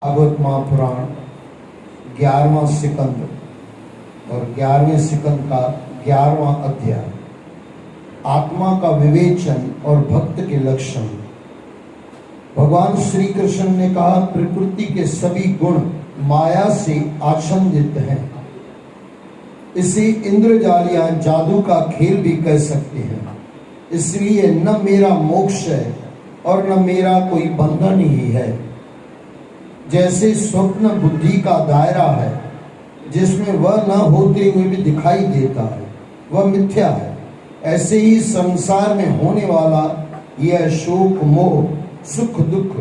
भागवत महापुराण 11वां सिकंद और 11वें सिकंद का 11वां अध्याय, आत्मा का विवेचन और भक्त के लक्षण। भगवान श्री कृष्ण ने कहा, प्रकृति के सभी गुण माया से आच्छादित हैं। इसे इंद्रजाल या जादू का खेल भी कह सकते हैं। इसलिए न मेरा मोक्ष है और न मेरा कोई बंधन ही है। जैसे स्वप्न बुद्धि का दायरा है, जिसमें वह न होते हुए भी दिखाई देता है, वह मिथ्या है, ऐसे ही संसार में होने वाला यह शोक मोह सुख दुख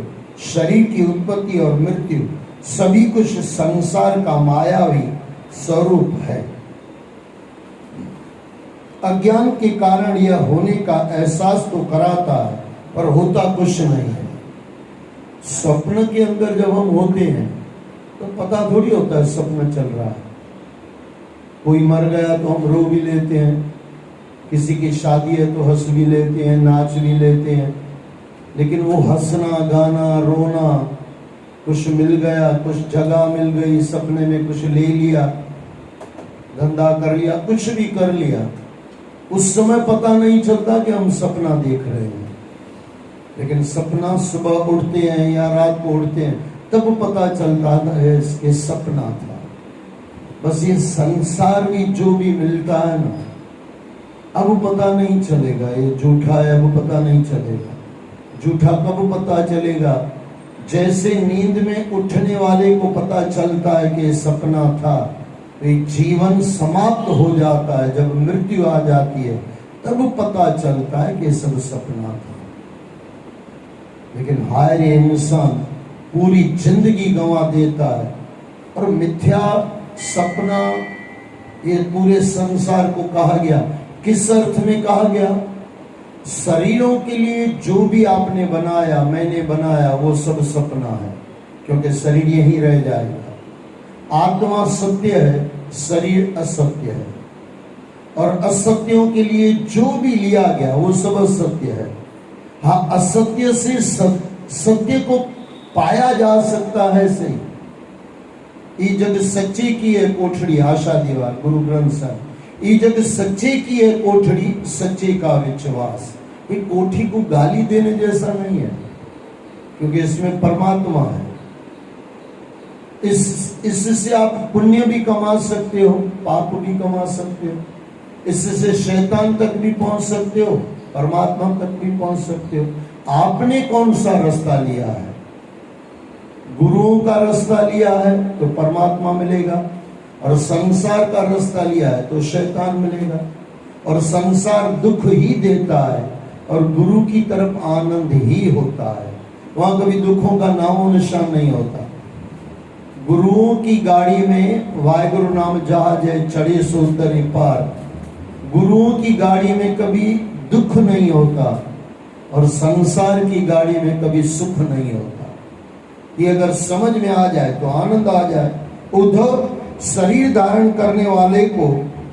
शरीर की उत्पत्ति और मृत्यु सभी कुछ संसार का मायावी स्वरूप है। अज्ञान के कारण यह होने का एहसास तो कराता है, पर होता कुछ नहीं है। स्वप्न के अंदर जब हम होते हैं तो पता थोड़ी होता है स्वप्न चल रहा है। कोई मर गया तो हम रो भी लेते हैं, किसी की शादी है तो हंस भी लेते हैं, नाच भी लेते हैं। लेकिन वो हंसना गाना रोना, कुछ मिल गया, कुछ जगह मिल गई, सपने में कुछ ले लिया, धंधा कर लिया, कुछ भी कर लिया, उस समय पता नहीं चलता कि हम सपना देख रहे हैं। लेकिन सपना सुबह उठते हैं या रात को उठते हैं तब पता चलता है कि सपना था। बस ये संसार में जो भी मिलता है ना, अब पता नहीं चलेगा ये झूठा है, अब पता नहीं चलेगा। झूठा कब पता चलेगा? जैसे नींद में उठने वाले को पता चलता है कि सपना था, तो जीवन समाप्त हो जाता है। जब मृत्यु आ जाती है तब पता चलता है कि सब सपना था। लेकिन हाय रे, इंसान पूरी जिंदगी गंवा देता है और मिथ्या सपना ये पूरे संसार को कहा गया। किस अर्थ में कहा गया? शरीरों के लिए जो भी आपने बनाया, मैंने बनाया, वो सब सपना है, क्योंकि शरीर यही रह जाएगा। आत्मा सत्य है, शरीर असत्य है, और असत्यों के लिए जो भी लिया गया वो सब असत्य है। हाँ, असत्य से सत्य को पाया जा सकता है। सही, ये जग सच्चे की है कोठड़ी, आशा दीवार गुरु ग्रंथ साहब। ये जग सच्चे की है कोठड़ी, सच्चे का विश्वास। ये कोठी को गाली देने जैसा नहीं है, क्योंकि इसमें परमात्मा है। इससे आप पुण्य भी कमा सकते हो, पाप भी कमा सकते हो। इससे शैतान तक भी पहुंच सकते हो, परमात्मा तक भी पहुंच सकते हो। आपने कौन सा रास्ता लिया है? गुरुओं का रास्ता लिया है तो परमात्मा मिलेगा, और संसार का रास्ता लिया है तो शैतान मिलेगा। और संसार दुख ही देता है और गुरु की तरफ आनंद ही होता है। वहां कभी दुखों का नामो निशान नहीं होता। गुरुओं की गाड़ी में वाहिगुरु नाम जहाज है, चढ़े सो तरे पार। गुरुओं की गाड़ी में कभी दुख नहीं होता और संसार की गाड़ी में कभी सुख नहीं होता। ये अगर समझ में आ जाए तो आनंद आ जाए। उद्धव, शरीर धारण करने वाले को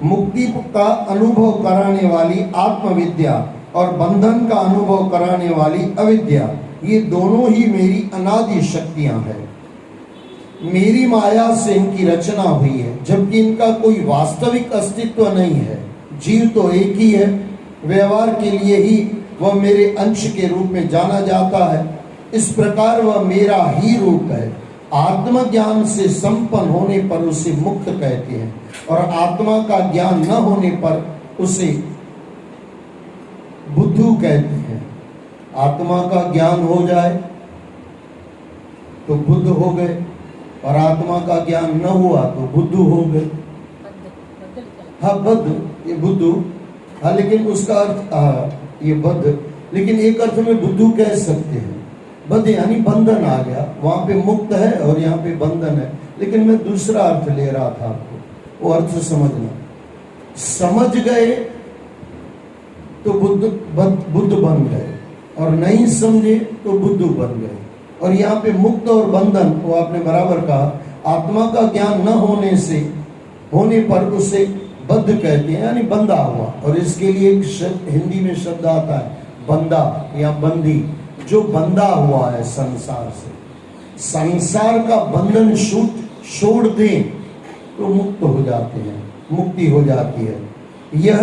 मुक्ति का अनुभव कराने वाली आत्मविद्या और बंधन का अनुभव कराने वाली अविद्या, ये दोनों ही मेरी अनादि शक्तियां हैं। मेरी माया से इनकी रचना हुई है, जबकि इनका कोई वास्तविक अस्तित्व नहीं है। जीव तो एक ही है, व्यवहार के लिए ही वह मेरे अंश के रूप में जाना जाता है। इस प्रकार वह मेरा ही रूप है। आत्मज्ञान से संपन्न होने पर उसे मुक्त कहते हैं, और आत्मा का ज्ञान न होने पर उसे बुद्धू कहते हैं। आत्मा का ज्ञान हो जाए तो बुद्ध हो गए, और आत्मा का ज्ञान न हुआ तो बुद्धू हो गए। हाँ, बद्ध, ये बुद्धू। हाँ, लेकिन उसका अर्थ ये बद्ध, लेकिन एक अर्थ में बुद्धू कह सकते हैं। बद्ध यानी बंधन आ गया, वहां पे मुक्त है और यहाँ पे बंधन है। लेकिन मैं दूसरा अर्थ ले रहा था आपको, वो अर्थ समझना। समझ गए तो बुद्ध बन गए, और नहीं समझे तो बुद्धू बन गए। और यहाँ पे मुक्त और बंधन, वो आपने बराबर कहा। आत्मा का ज्ञान न होने पर उसे बद्ध कहते हैं, यानी बंधा हुआ। और इसके लिए एक हिंदी में शब्द आता है, बंदा या बंदी, जो बंधा हुआ है संसार से। संसार का बंधन छोड़ दें तो मुक्त हो जाते हैं, मुक्ति हो जाती है। यह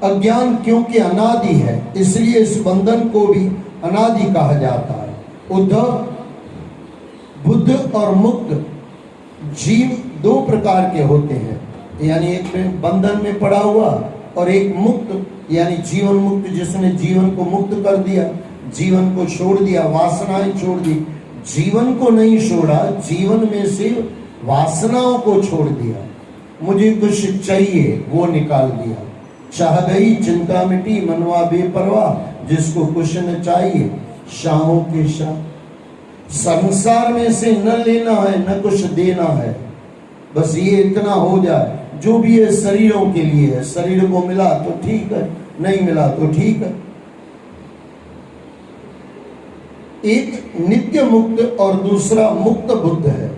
अज्ञान क्योंकि अनादि है, इसलिए इस बंधन को भी अनादि कहा जाता है। उद्धव, बुद्ध और मुक्त जीव दो प्रकार के होते हैं, यानी एक में बंधन में पड़ा हुआ और एक मुक्त यानी जीवन मुक्त, जिसने जीवन को मुक्त कर दिया, जीवन को छोड़ दिया, वासनाएं छोड़ दी। जीवन को नहीं छोड़ा, जीवन में से वासनाओं को छोड़ दिया। मुझे कुछ चाहिए वो निकाल दिया, चाह गई चिंता मिटी मनवा बेपरवाह, जिसको कुछ न चाहिए शाहों के शाह। संसार में से न लेना है न कुछ देना है, बस ये इतना हो जाए, जो भी है शरीरों के लिए है, शरीर को मिला तो ठीक है, नहीं मिला तो ठीक है। एक नित्य मुक्त और दूसरा मुक्त बुद्ध है।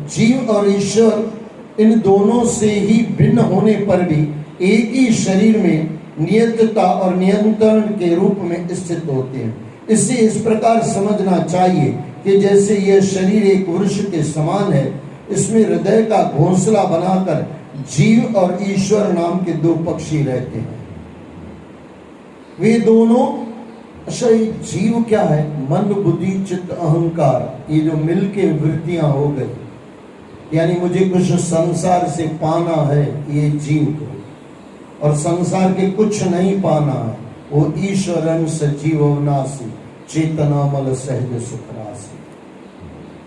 जीव और ईश्वर इन दोनों से ही भिन्न होने पर भी एक ही शरीर में नियतता और नियंत्रण के रूप में स्थित होते हैं। इसे इस प्रकार समझना चाहिए कि जैसे यह शरीर एक वृक्ष के समान है, इसमें हृदय का घोंसला बनाकर जीव और ईश्वर नाम के दो पक्षी रहते हैं। वे दोनों, अच्छा जीव क्या है? मन बुद्धि चित्त अहंकार, ये जो मिलके वृत्तियां हो गई, यानी मुझे कुछ संसार से पाना है, ये जीव को, और संसार के कुछ नहीं पाना है, वो ईश्वरन सजीव अविनाशी चेतनामल सहज सुखरासी।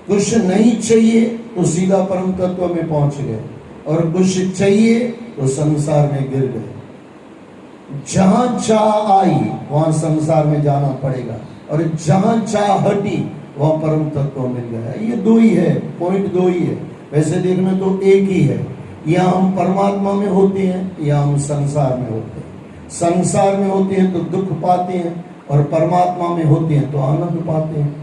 कुछ नहीं चाहिए तो सीधा परम तत्व में पहुंच गए, और कुछ चाहिए तो संसार में गिर गए। जहां चाह आई वहां संसार में जाना पड़ेगा, और जहां चाह हटी वहां परम तत्व मिल गया। ये दो ही है, पॉइंट दो ही है। वैसे देखना तो एक ही है, या हम परमात्मा में होते हैं या हम संसार में होते हैं। संसार में होते हैं तो दुख पाते हैं, और परमात्मा में होते हैं तो आनंद पाते हैं।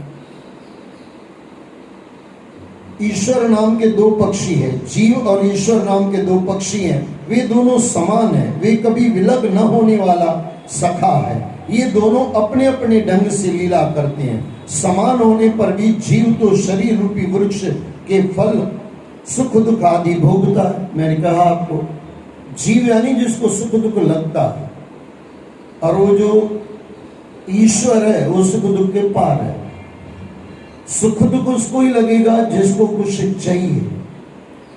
ईश्वर नाम के दो पक्षी हैं, जीव और ईश्वर नाम के दो पक्षी हैं। वे दोनों समान हैं, वे कभी विलग न होने वाला सखा है। ये दोनों अपने अपने ढंग से लीला करते हैं। समान होने पर भी जीव तो शरीर रूपी वृक्ष के फल सुख दुख आदि भोगता है। मैंने कहा आपको, जीव यानी जिसको सुख दुख लगता है, और वो जो ईश्वर है वो सुख दुख के पार है। सुख दुख उसको ही लगेगा जिसको कुछ चाहिए।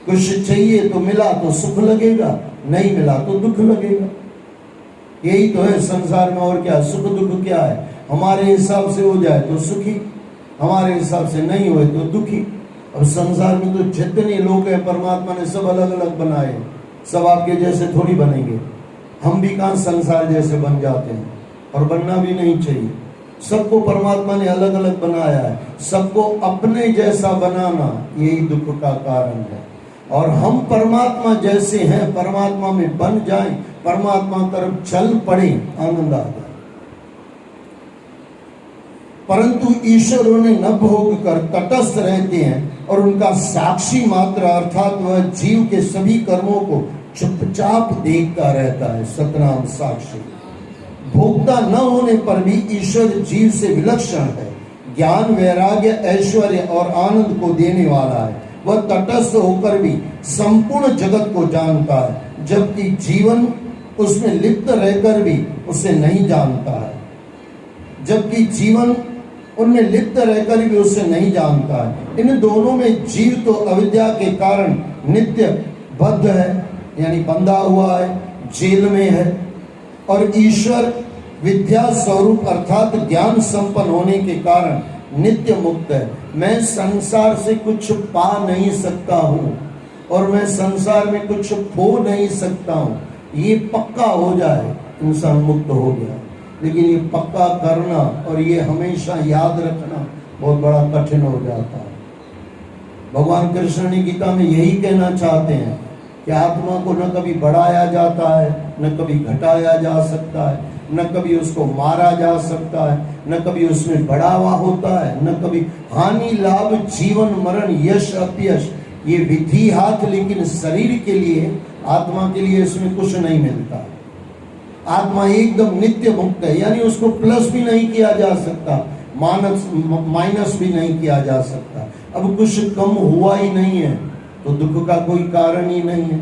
कुछ चाहिए तो मिला तो सुख लगेगा, नहीं मिला तो दुख लगेगा। यही तो है संसार में, और क्या? सुख दुख क्या है? हमारे हिसाब से हो जाए तो सुखी, हमारे हिसाब से नहीं हुए तो दुखी। अब संसार में तो जितने लोग हैं परमात्मा ने सब अलग अलग बनाए, सब आपके जैसे थोड़ी बनेंगे। हम भी कहाँ संसार जैसे बन जाते हैं, और बनना भी नहीं चाहिए। सबको परमात्मा ने अलग अलग बनाया है। सबको अपने जैसा बनाना यही दुख का कारण है। और हम परमात्मा जैसे हैं, परमात्मा में बन जाएं, परमात्मा तरफ चल पड़े, आनंद आ जाए। परंतु ईश्वर उन्हें न भोग कर तटस्थ रहते हैं, और उनका साक्षी मात्र अर्थात वह जीव के सभी कर्मों को चुपचाप देखता रहता है। सतनाम साक्षी। भोक्ता न होने पर भी ईश्वर जीव से विलक्षण है। ज्ञान, वैराग्य, ऐश्वर्य और आनंद को देने वाला है। वह तटस्थ होकर भी संपूर्ण जगत को जानता है, जबकि जीवन उसमें लिप्त रहकर भी उसे नहीं जानता है। जबकि जीवन उनमें लिप्त रहकर भी उसे नहीं जानता है। इन दोनों में जीव तो अविद्या के कारण नित्य बद्ध है, यानी बंधा हुआ है, जेल में है, और ईश्वर विद्या स्वरूप अर्थात ज्ञान संपन्न होने के कारण नित्य मुक्त है। मैं संसार से कुछ पा नहीं सकता हूँ, और मैं संसार में कुछ खो नहीं सकता हूँ। ये पक्का हो जाए इंसान मुक्त हो गया। लेकिन ये पक्का करना और ये हमेशा याद रखना बहुत बड़ा कठिन हो जाता है। भगवान कृष्ण ने गीता में यही कहना चाहते हैं कि आत्मा को न कभी बढ़ाया जाता है, न कभी घटाया जा सकता है, न कभी उसको मारा जा सकता है, न कभी उसमें बढ़ावा होता है, न कभी हानि लाभ जीवन मरण यश अपयश ये विधि हाथ, लेकिन शरीर के लिए, आत्मा के लिए इसमें कुछ नहीं मिलता। आत्मा एकदम नित्य मुक्त है, यानी उसको प्लस भी नहीं किया जा सकता, माइनस भी नहीं किया जा सकता। अब कुछ कम हुआ ही नहीं है तो दुख का कोई कारण ही नहीं है।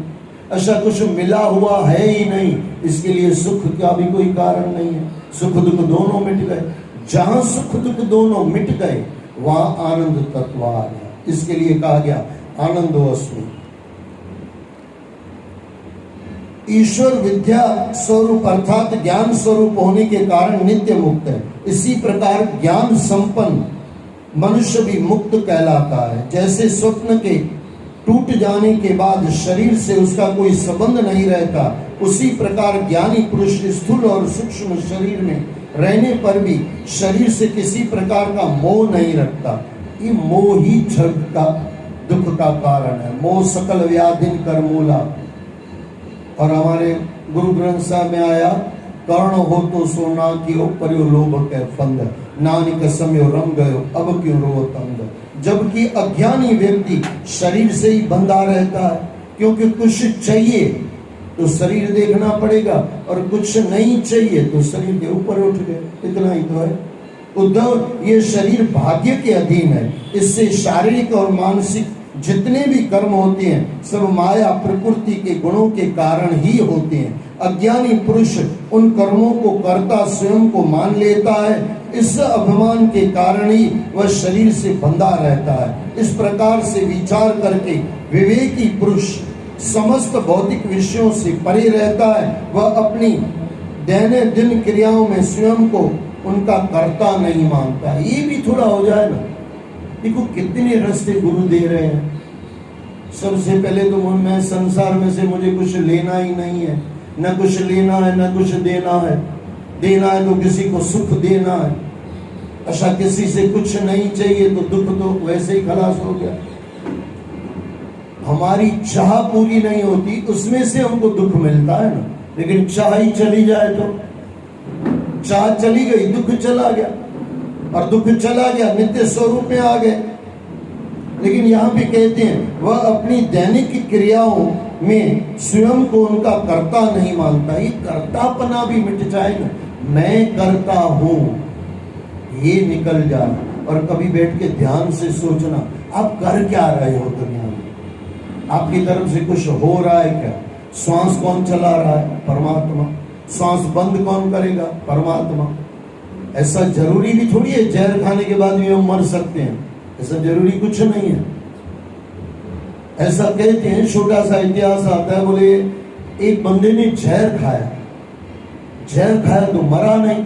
ऐसा कुछ मिला हुआ है ही नहीं, इसके लिए सुख का भी कोई कारण नहीं है। सुख दुख दोनों मिट गए। जहां सुख दुख दोनों मिट गए वहां आनंद तत्व आ गया। इसके लिए कहा गया आनंदो अस्मि। ईश्वर विद्या स्वरूप अर्थात ज्ञान स्वरूप होने के कारण नित्य मुक्त है। इसी प्रकार ज्ञान संपन्न मनुष्य भी मुक्त कहलाता है। जैसे स्वप्न के टूट जाने के बाद शरीर से उसका कोई संबंध नहीं रहता, उसी प्रकार ज्ञानी पुरुष स्थूल और सूक्ष्म शरीर में रहने पर भी शरीर से किसी प्रकार का मोह नहीं रखता। ये मोह ही जग का दुख का कारण है। मोह सकल व्याधिन कर मूला। और हमारे गुरु ग्रंथ साहब में आया, कर्ण हो तो सोना की पर लोभ के फंद, नानक समय रंग गयो अब क्यों रो तंग। जबकि अज्ञानी व्यक्ति शरीर से ही बंधा रहता है, क्योंकि कुछ चाहिए तो शरीर देखना पड़ेगा और कुछ नहीं चाहिए तो शरीर के ऊपर उठ गए। इतना ही तो है। उद्धव, ये शरीर भाग्य के अधीन है। इससे शारीरिक और मानसिक जितने भी कर्म होते हैं सब माया प्रकृति के गुणों के कारण ही होते हैं। अज्ञानी पुरुष उन कर्मों को कर्ता स्वयं को मान लेता है। इस अभिमान के कारण ही वह शरीर से बंधा रहता है। इस प्रकार से विचार करके विवेकी पुरुष समस्त भौतिक विषयों से परे रहता है। वह अपनी दैनंदिन क्रियाओं में स्वयं को उनका कर्ता नहीं मानता। ये भी थोड़ा हो जाए ना। देखो कितने रास्ते गुरु दे रहे हैं। सबसे पहले तो मैं संसार में से मुझे कुछ लेना ही नहीं है, न कुछ लेना है न कुछ देना है। देना है तो किसी को सुख देना है। अच्छा, किसी से कुछ नहीं चाहिए तो दुख तो वैसे ही खलास हो गया। हमारी चाह पूरी नहीं होती उसमें से हमको दुख मिलता है ना। लेकिन चाह ही चली जाए तो, चाह चली गई दुख चला गया, और दुख चला गया नित्य स्वरूप में आ गए। लेकिन यहाँ पे कहते हैं वह अपनी दैनिक क्रियाओं में स्वयं को उनका कर्ता नहीं मानता। ये कर्तापना भी मिट जाए ना, मैं करता हूं, ये निकल जाए। और कभी बैठ के ध्यान से सोचना, आप कर क्या रहे हो दुनिया में? आपकी तरफ से कुछ हो रहा है क्या? श्वास कौन चला रहा है? परमात्मा। श्वास बंद कौन करेगा? परमात्मा। ऐसा जरूरी भी थोड़ी है जहर खाने के बाद भी हम मर सकते हैं, ऐसा जरूरी कुछ नहीं है। ऐसा कहते हैं, छोटा सा इतिहास आता है, बोले एक बंदे ने जहर खाया, जहर खाया तो मरा नहीं।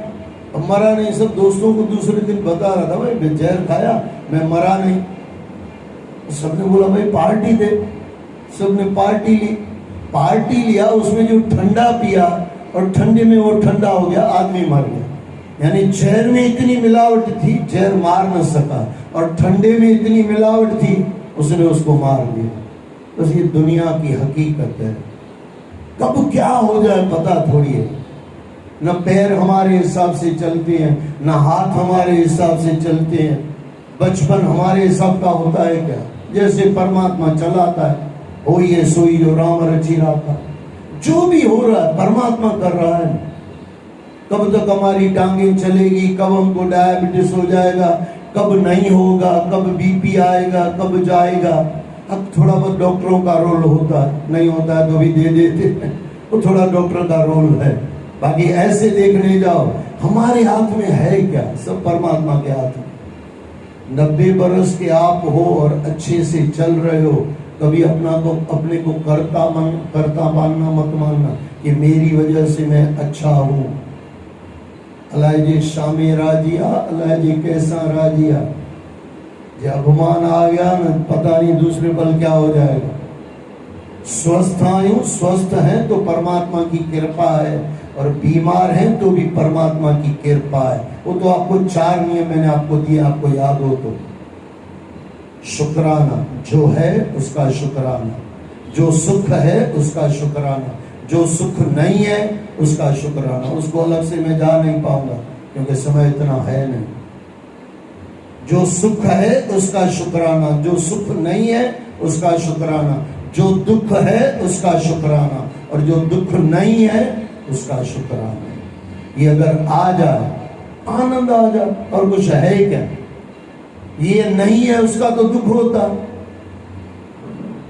अब मरा नहीं, सब दोस्तों को दूसरे दिन बता रहा था, भाई जहर खाया मैं मरा नहीं। सबने बोला भाई पार्टी दे। सबने पार्टी ली। पार्टी लिया, उसमें जो ठंडा पिया और ठंडे में वो ठंडा हो गया, आदमी मर गया। यानी जहर में इतनी मिलावट थी जहर मार न सका, और ठंडे में इतनी मिलावट थी उसने उसको मार दिया। बस ये दुनिया की हकीकत है। कब क्या हो जाए पता थोड़ी है। न पैर हमारे हिसाब से चलते हैं, न हाथ हमारे हिसाब से चलते हैं। बचपन हमारे हिसाब का होता है क्या? जैसे परमात्मा चलाता है, हो ये सोई जो राम रची रहा था। जो भी हो रहा है परमात्मा कर रहा है। कब तक हमारी टांगे चलेगी, कब हमको डायबिटीज हो जाएगा, कब नहीं होगा, कब बीपी आएगा, कब जाएगा। अब थोड़ा बहुत डॉक्टरों का रोल होता है, नहीं होता है तो भी दे देते हैं, वो थोड़ा डॉक्टर का रोल है। बाकी ऐसे देखने जाओ हमारे हाथ में है क्या? सब परमात्मा के हाथ में। 90 बरस के आप हो और अच्छे से चल रहे हो, कभी अपने को करता मानना मत मानना कि मेरी वजह से मैं अच्छा हूं। अल्लाह जी शामे राजिया, अल्लाह जी कैसा राजिया। जब अभिमान आ गया ना, पता नहीं दूसरे पल क्या हो जाएगा। स्वस्थ आयु स्वस्थ हैं तो परमात्मा की कृपा है, और बीमार हैं तो भी परमात्मा की कृपा है। वो तो आपको 4 नियम मैंने आपको दिए, आपको याद हो तो। शुक्राना, जो है उसका शुक्राना, जो सुख है उसका शुक्राना, जो सुख नहीं है उसका शुक्राना। उसको अलग से मैं जा नहीं पाऊंगा क्योंकि समय इतना है नहीं। जो सुख है उसका शुक्राना, जो सुख नहीं है उसका शुक्राना, जो दुख है उसका शुक्राना, और जो दुख नहीं है उसका शुक्राना। ये अगर आ जाए आनंद आ जाता। और कुछ है क्या? ये नहीं है उसका तो दुख होता,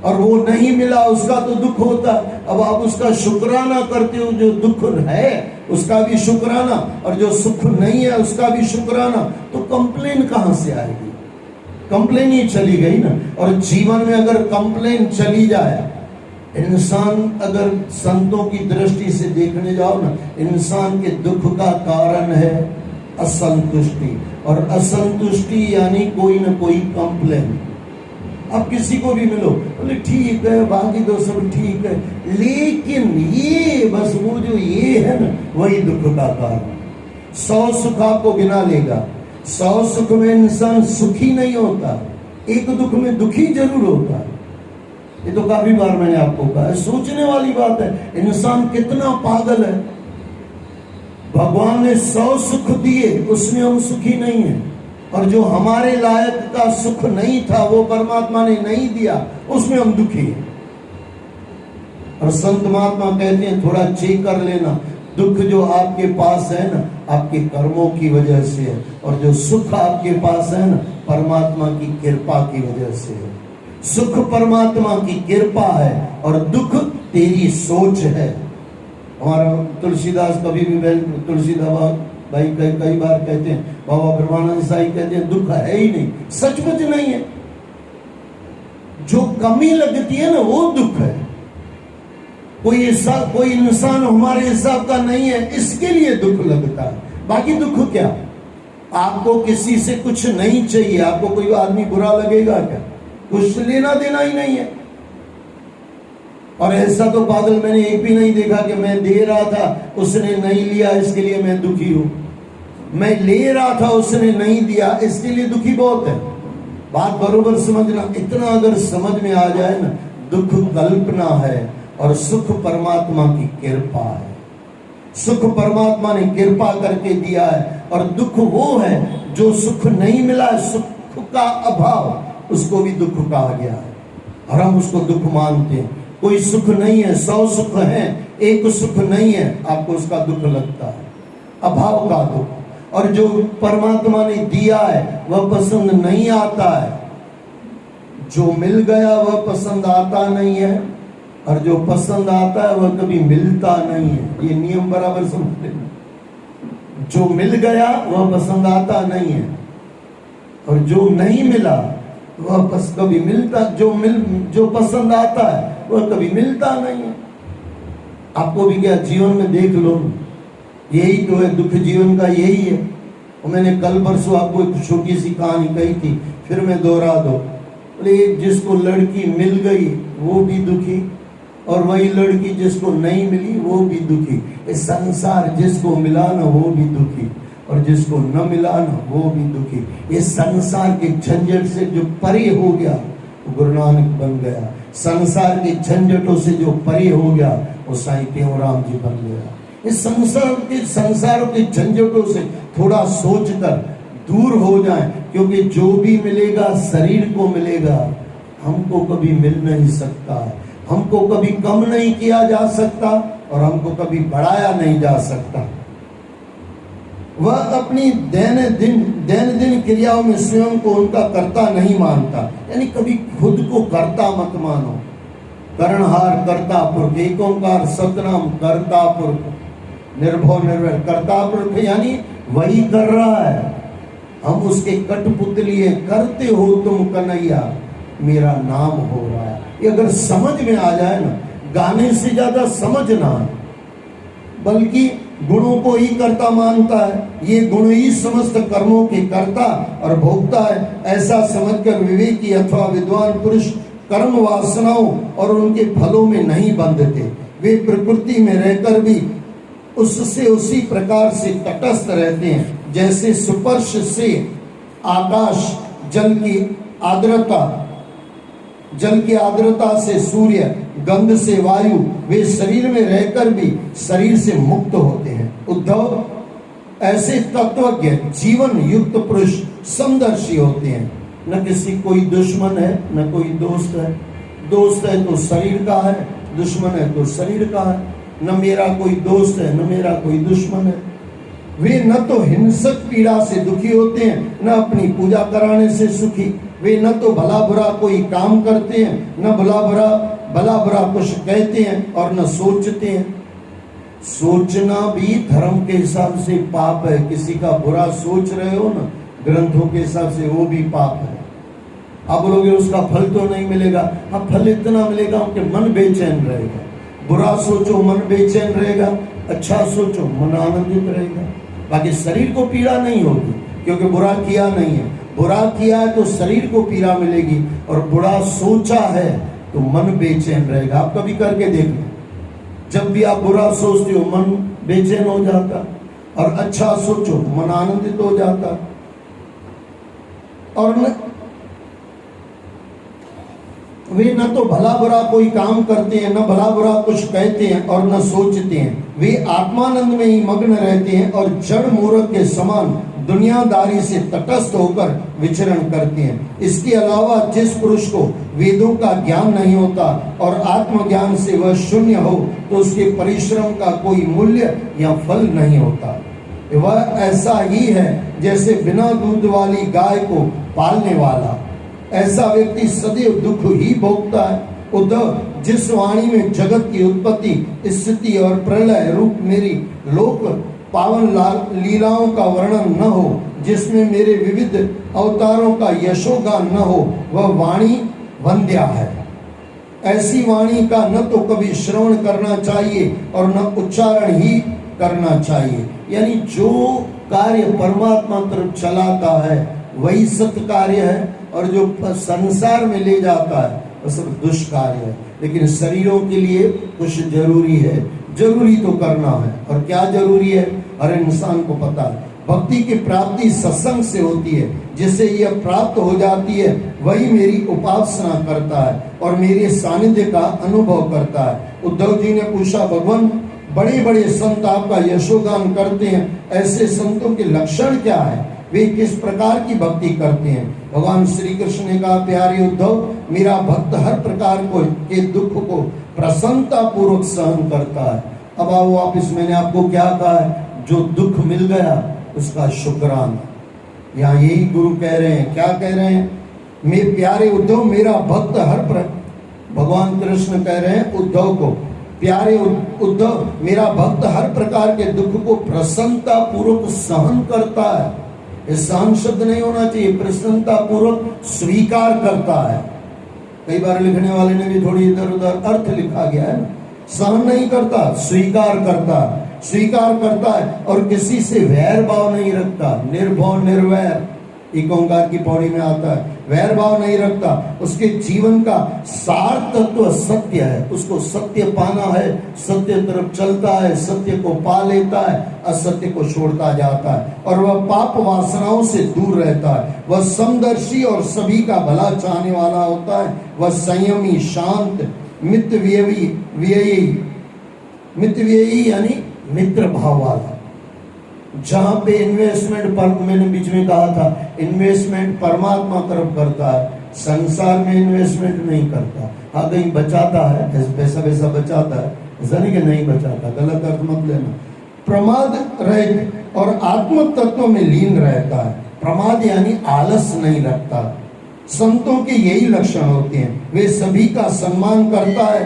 और वो नहीं मिला उसका तो दुख होता। अब आप उसका शुक्राना करते हो, जो दुख है उसका भी शुक्राना, और जो सुख नहीं है उसका भी शुक्राना, तो कंप्लेन कहां से आएगी? कंप्लेन ही चली गई ना। और जीवन में अगर कंप्लेन चली जाए, इंसान अगर संतों की दृष्टि से देखने जाओ ना, इंसान के दुख का कारण है असंतुष्टि, और असंतुष्टि यानी कोई ना कोई कंप्लेन। अब किसी को भी मिलो, बोले ठीक है, बाकी तो सब ठीक है, लेकिन ये बस वो जो ये है ना, वही दुख का कारण। 100 सुख आपको गिना लेगा, 100 सुख में इंसान सुखी नहीं होता, एक दुख में दुखी जरूर होता है। ये तो काफी बार मैंने आपको कहा है, सोचने वाली बात है, इंसान कितना पागल है। भगवान ने 100 सुख दिए, उसमें हम सुखी नहीं है, और जो हमारे लायक का सुख नहीं था वो परमात्मा ने नहीं दिया, उसमें हम दुखी हैं। और संत महात्मा कहते हैं थोड़ा चेक कर लेना, दुख जो आपके पास है ना, आपके कर्मों की वजह से है, और जो सुख आपके पास है ना, परमात्मा की कृपा की वजह से है। सुख परमात्मा की कृपा है, और दुख तेरी सोच है। हमारा तुलसीदास कभी भी, तुलसीदास भाई कई बार कहते हैं, बाबा ब्रह्मानंद साई कहते हैं दुख है ही नहीं, सचमुच नहीं है। जो कमी लगती है ना वो दुख है। कोई इंसान हमारे हिसाब का नहीं है, इसके लिए दुख लगता है। बाकी दुख क्या? आपको किसी से कुछ नहीं चाहिए, आपको कोई आदमी बुरा लगेगा क्या? कुछ लेना देना ही नहीं है। और ऐसा तो पागल मैंने एक भी नहीं देखा कि मैं दे रहा था उसने नहीं लिया इसके लिए मैं दुखी हूं, मैं ले रहा था उसने नहीं दिया इसके लिए दुखी बहुत है। बात बरोबर समझना। इतना अगर समझ में आ जाए ना, दुख कल्पना है और सुख परमात्मा की कृपा है। सुख परमात्मा ने कृपा करके दिया है, और दुख वो है जो सुख नहीं मिला, सुख का अभाव, उसको भी दुख कहा गया है, और हम उसको दुख मानते हैं। कोई सुख नहीं है, 100 सुख है, एक सुख नहीं है, आपको उसका दुख लगता है, अभाव का दुख। और जो परमात्मा ने दिया है वह पसंद नहीं आता है, जो मिल गया वह पसंद आता नहीं है, और जो पसंद आता है वह कभी मिलता नहीं है। ये नियम बराबर समझ लेना। जो मिल गया वह पसंद आता नहीं है, और जो नहीं मिला वह कभी मिलता, जो पसंद आता है वह कभी मिलता नहीं है। आपको भी क्या जीवन में देख लो, यही तो है दुख जीवन का, यही है। और मैंने कल परसों आपको एक छोटी सी कहानी कही थी, फिर मैं दोहरा दो। बोले जिसको लड़की मिल गई वो भी दुखी, और वही लड़की जिसको नहीं मिली वो भी दुखी। इस संसार जिसको मिला ना वो भी दुखी, और जिसको न मिला ना वो भी दुखी। इस संसार के झंझट से जो परे हो गया वो गुरु नानक बन गया। संसार के झंझटों से जो परे हो गया वो साईं टेऊराम जी बन गया। इस संसार के झंझटों से थोड़ा सोचकर दूर हो जाएं, क्योंकि जो भी मिलेगा शरीर को मिलेगा, हमको कभी मिल नहीं सकता है, हमको कभी कम नहीं किया जा सकता, और हमको कभी बढ़ाया नहीं जा सकता। वह अपनी दैनंदिन क्रियाओं में स्वयं को उनका कर्ता नहीं मानता, यानी कभी खुद को कर्ता मत मानो। करणहार कर्ता पुरुष, एक ओंकार सतनाम कर्ता पुरुष, निर्भव निर्वैर कर्ता पुरुष, यानी वही कर रहा है, हम उसके कठपुतली है। करते हो तुम कन्हैया, मेरा नाम हो रहा है। ये अगर समझ में आ जाए ना, गाने से ज्यादा समझना है, बल्कि गुणों को ही कर्ता मानता है। ये गुण ही समस्त कर्मों के कर्ता और भोक्ता है, ऐसा समझकर विवेकी अथवा विद्वान पुरुष कर्म वासनाओं और उनके फलों में नहीं बंधते। वे प्रकृति में रहकर भी उससे उसी प्रकार से तटस्थ रहते हैं, जैसे स्पर्श से आकाश, जल की आर्द्रता से सूर्य, गंध से वायु, वे शरीर में रहकर भी शरीर से मुक्त होते हैं। उद्धव, ऐसे तत्वज्ञ जीवन युक्त पुरुष समदर्शी होते हैं। न किसी कोई दुश्मन है न कोई दोस्त है। दोस्त है तो शरीर का है, दुश्मन है तो शरीर का है। न मेरा कोई दोस्त है न मेरा कोई दुश्मन है। वे न तो हिंसक पीड़ा से दुखी होते हैं, न अपनी पूजा कराने से सुखी। वे न तो भला बुरा कोई काम करते हैं, न भला बुरा कुछ कहते हैं और न सोचते हैं। सोचना भी धर्म के हिसाब से पाप है। किसी का बुरा सोच रहे हो ना, ग्रंथों के हिसाब से वो भी पाप है। आप बोलोगे उसका फल तो नहीं मिलेगा। हाँ, फल इतना मिलेगा कि मन बेचैन रहेगा। बुरा सोचो मन बेचैन रहेगा, अच्छा सोचो मन आनंदित रहेगा। बाकी शरीर को पीड़ा नहीं होगी, क्योंकि बुरा किया नहीं है। बुरा किया है तो शरीर को पीड़ा मिलेगी, और बुरा सोचा है तो मन बेचैन रहेगा। आप कभी करके देख लो, जब भी आप बुरा सोचते हो मन बेचैन हो जाता, और अच्छा सोचो मन आनंदित हो जाता। और वे न तो भला बुरा कोई काम करते हैं, न भला बुरा कुछ कहते हैं और न सोचते हैं। वे आत्मानंद में ही मग्न रहते हैं और जड़ मूर्ख के समान दुनियादारी से तटस्थ होकर विचरण करते हैं। इसके अलावा जिस पुरुष को वेदों का ज्ञान नहीं होता और आत्मज्ञान से वह शून्य हो, तो उसके परिश्रम का कोई मूल्य या फल नहीं होता। वह ऐसा ही है जैसे बिना दूध वाली गाय को पालने वाला। ऐसा व्यक्ति सदैव दुख ही भोगता है। उद्धव, जिस वाणी में जगत की उत्पत्ति, स्थिति और प्रलय रूप मेरी लोक पावन लीलाओं का वर्णन न हो, जिसमें मेरे विविध अवतारों का यशोगान न हो, वह वाणी वंद्या है। ऐसी वाणी का न तो कभी श्रवण करना चाहिए और न उच्चारण ही करना चाहिए। यानी जो कार्य परमात्मा तरफ चलाता है वही सत्य कार्य है, और जो संसार में ले जाता है वो सब दुष्कार्य है। लेकिन शरीरों के लिए कुछ जरूरी है, जरूरी तो करना है। और क्या जरूरी है, हर इंसान को पता है। भक्ति की प्राप्ति सत्संग से होती है। जिससे यह प्राप्त हो जाती है वही मेरी उपासना करता है और मेरे सानिध्य का अनुभव करता है। उद्धव जी ने पूछा, भगवान बड़े बड़े संत आपका यशोगान करते हैं, ऐसे संतों के लक्षण क्या है, वे किस प्रकार की भक्ति करते हैं? भगवान श्री कृष्ण ने कहा, प्यारे उद्धव, मेरा भक्त हर प्रकार के दुख को प्रसन्नता पूर्वक सहन करता है। अब आओ वापिस, मैंने आपको क्या कहा है, जो दुख मिल गया उसका शुक्राना। यहाँ यही गुरु कह रहे हैं। क्या कह रहे हैं? मेरे प्यारे उद्धव, मेरा भक्त भगवान कृष्ण कह रहे हैं उद्धव को, प्यारे उद्धव, मेरा भक्त हर प्रकार के दुख को प्रसन्नता पूर्वक सहन करता है। सहन शब्द नहीं होना चाहिए, प्रसन्नता पूर्वक स्वीकार करता है। कई बार लिखने वाले ने भी थोड़ी इधर उधर अर्थ लिखा गया है। सहन नहीं करता, स्वीकार करता, स्वीकार करता है और किसी से वैर भाव नहीं रखता। निर्भव निर्वैर, एक ओंकार की पौड़ी में आता है। वैर भाव नहीं रखता। उसके जीवन का सार तत्व सत्य है। उसको सत्य पाना है, सत्य तरफ चलता है, सत्य को पा लेता है, असत्य को छोड़ता जाता है और वह पाप वासनाओं से दूर रहता है। वह समदर्शी और सभी का भला चाहने वाला होता है। वह संयमी, शांत, मितव्ययी यानी मित्र भाव वाला। जहां पे इन्वेस्टमेंट पर, मैंने बीच में कहा था, इन्वेस्टमेंट परमात्मा तरफ करता है, संसार में इन्वेस्टमेंट नहीं करता। हाँ, कहीं बचाता है, पैसा बचाता है, ऐसा नहीं कि नहीं बचाता, गलत अर्थ मत लेना। प्रमाद रहित और आत्म तत्व में लीन रहता है। प्रमाद यानी आलस नहीं रखता। संतों के यही लक्षण होते हैं। वे सभी का सम्मान करता है,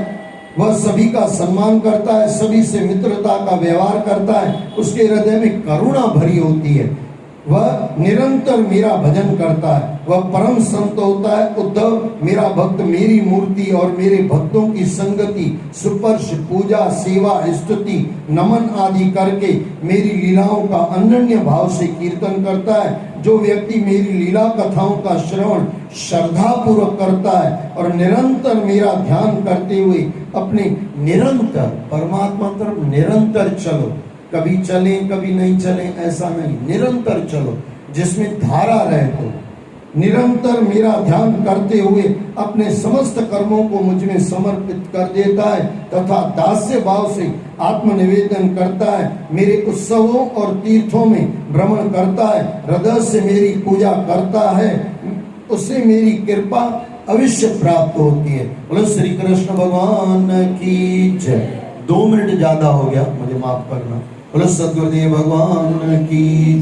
वह सभी का सम्मान करता है, सभी से मित्रता का व्यवहार करता है। उसके हृदय में करुणा भरी होती है। वह निरंतर मेरा भजन करता है। वह परम संत होता है। उद्धव, मेरा भक्त मेरी मूर्ति और मेरे भक्तों की संगति, सुपर्श, पूजा, सेवा, स्तुति, नमन आदि करके मेरी लीलाओं का अनन्य भाव से कीर्तन करता है। जो व्यक्ति मेरी लीला कथाओं का श्रवण श्रद्धा पूर्वक करता है और निरंतर मेरा ध्यान करते हुए अपने निरंतर परमात्मा तरफ निरंतर चलो, कभी चले कभी नहीं चले ऐसा नहीं, निरंतर चलो, जिसमें धारा रहे। तो निरंतर मेरा ध्यान करते हुए अपने समस्त कर्मों को मुझ में समर्पित कर देता है तथा दास्य भाव से आत्मनिवेदन करता है। मेरे उत्सवों और तीर्थों में भ्रमण करता है, हृदय से मेरी पूजा करता है, उससे मेरी कृपा अवश्य प्राप्त होती है। बोलो श्री कृष्ण भगवान की जय। 2 मिनट ज्यादा हो गया, मुझे माफ करना। बोलो सद्गुरुदेव भगवान की।